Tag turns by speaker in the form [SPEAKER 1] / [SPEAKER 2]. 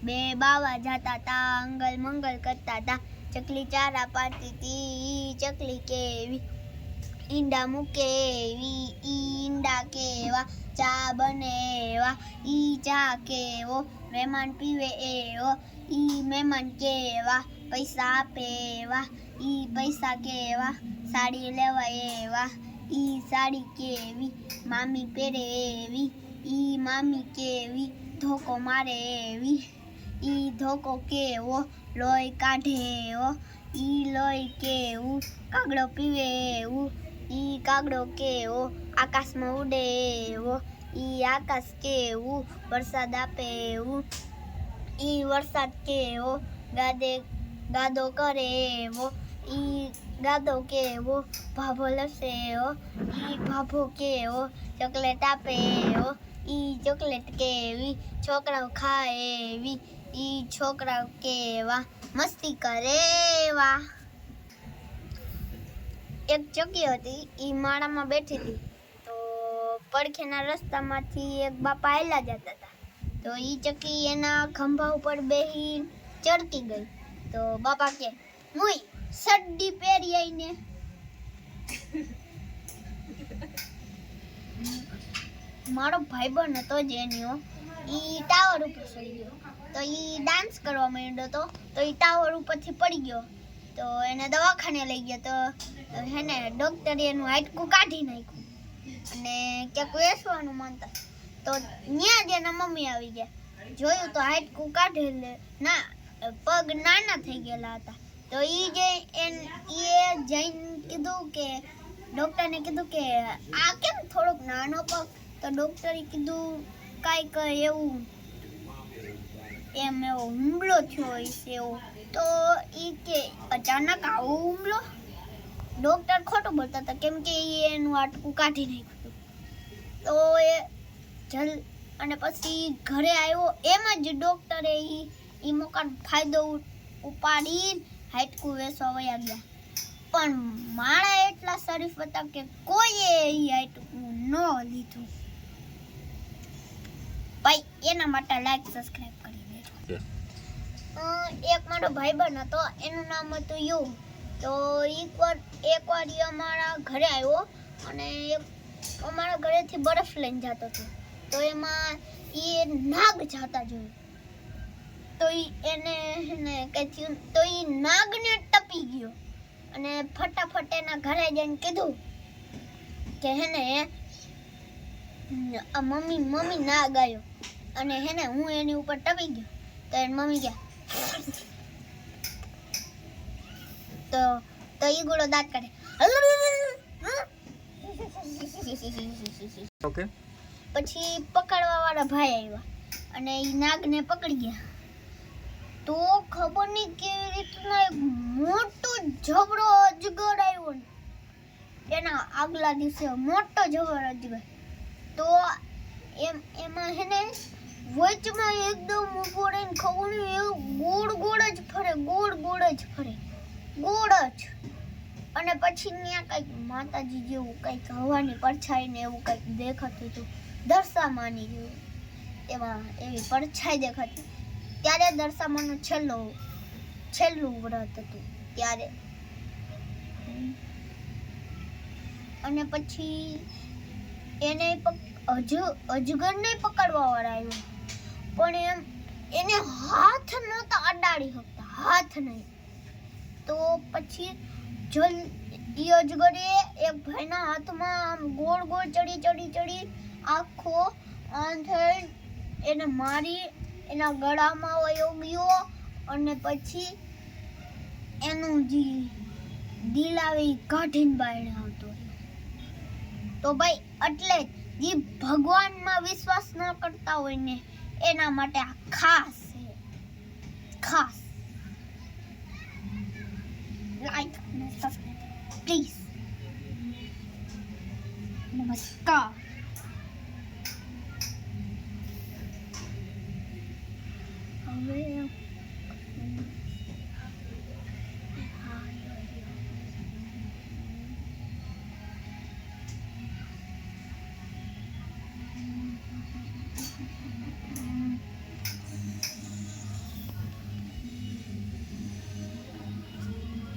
[SPEAKER 1] બે બાવા જાતા તા અંગલ મંગલ કરતા તા ચકલી ચારા પાતી તી ચકલી કેવી ઈંડા મૂકે એવી ઈંડા કેવા ચા બનેવા ઈ ચા કેવો મહેમાન પીવે એવો ઈ મહેમાન કેવા પૈસા આપે એવા ઈ પૈસા કેવા સાડી લેવા એવા ઈ સાડી કેવી મામી પહેરે એવી ઈ મામી કેવી ધોકો મારે એવી ઈ ધોકો કેવો લોહી કાઢે એવો ઈ લોહી કેવું કાગડો પીવે એવું ઈ કાગડો કેવો આકાશમાં ઉડે એવો ઈ આકાશ કેવું વરસાદ આપે એવું ઈ વરસાદ કેવો ગાદો કરે એવો ઈ ગાદો કેવો ભાભો લસે એવો ઈ ભાભો કેવો ચોકલેટ આપે એવો ઈ ચોકલેટ કેવી છોકરાઓ ખાય એવી ઈ છોકરાઓ કેવા મસ્તી કરે એવા એક ચકી હતી ઈ માળામાં બેઠી હતી તો પડખેના રસ્તામાંથી એક બાપા આયલા જતા હતા તો ઈ ચકી એના ખંભા ઉપર બેહી ચડકી ગઈ તો બાપા કે મુઈ સડ્ડી પહેરી આઈને મારો ભાઈબંધ હતો જેનીઓ ઈ ટાવર ઉપર ચડી ગયો તો ઈ ડાન્સ કરવા માંડ્યો તો ઈ ટાવર ઉપરથી પડી ગયો તો એને દવાખાને લઈ ગયો તો હેને ડોક્ટરે એનું હાડકું કાઢી નાખ્યું અને ક્યાંક વેસવાનું માનતા તો ત્યાં જ એના મમ્મી આવી ગયા જોયું તો હાડકું કાઢેલે ના પગ નાના થઈ ગયેલા હતા તો ઈ જઈને કીધું કે ડોક્ટરને કીધું કે આ કેમ થોડોક નાનો પગ તો ડોક્ટરે કીધું કાંઈક એવું એવો હુમલો થયો હશે એવો તો ઈ કે અચાનક આવો હુમલો ડોક્ટર ખોટું બોલતા હતા કેમ કે એનું હાડકું કાઢી નાખ્યું તો એ અને પછી ઘરે આવ્યો એમ જ ડોક્ટરે ઈ મોકાનો ફાયદો ઉપાડી હાડકું વેસવા વયા ગયા પણ માળા એટલા શરીફ હતા કે કોઈએ ઈ હાડકું ન લીધું ભાઈ એના માટે લાઈક સબસ્ક્રાઇબ કરી દેજો એક મારો ભાઈબંધ હતો એનું નામ હતું યુ તો એકવાર ઈ અમારા ઘરે આવ્યો અને અમારા ઘરેથી બરફ લઈને જતો હતો તો એમાં એ નાગ જાતા જોયું તો એને કઈ થયું તો ઈ નાગને ટપી ગયો અને ફટાફટ એના ઘરે જઈને કીધું કે હેને આ મમ્મી નાગ આવ્યો અને હેને હું એની ઉપર ટપી ગયો તો એની મમ્મી ગયા તો ઈ ગોળો દાંત કાઢે
[SPEAKER 2] ઓકે
[SPEAKER 1] પછી પકડવા વાળા ભાઈ આવ્યા અને ઈ નાગને પકડી ગયા તો ખબર નહીં કેવી રીતના એક મોટો જબરો અજગર આવ્યો ને એના આગલા દિવસે મોટો જબર અજગર તો એમાં હેને વચમાં એકદમ ઊભો રહીને ખબર નહીં એવું ગોળ જ ફરે ગોળ જ અને પછી ત્યાં કંઈક માતાજી જેવું કંઈક હવાની પરછાઈ ને એવું કંઈક દેખાતું હતું દર્શામાની જેવું એમાં એવી પરછાઈ દેખાતી ત્યારે દર્શામાનું છેલ્લું વ્રત હતું ત્યારે અને પછી એને અજગરને પકડવા વાળા આવ્યો પણ એને હાથ નહોતા અડાડી શકતા હાથ નહીં તો પછી ઈ અજગરે એક ભાઈના હાથમાં આમ ગોળ ચડી આખો આંધળ એને મારી એના ગળામાં વયો ગયો અને પછી એનું જે દિલ આવે એ કાઢીને બહાર આવતો તો ભાઈ એટલે જે ભગવાનમાં વિશ્વાસ ન કરતા હોય ને એના માટે આ ખાસ લાઈક અને સબસ્ક્રાઇબ પ્લીઝ નમસ્કાર હવે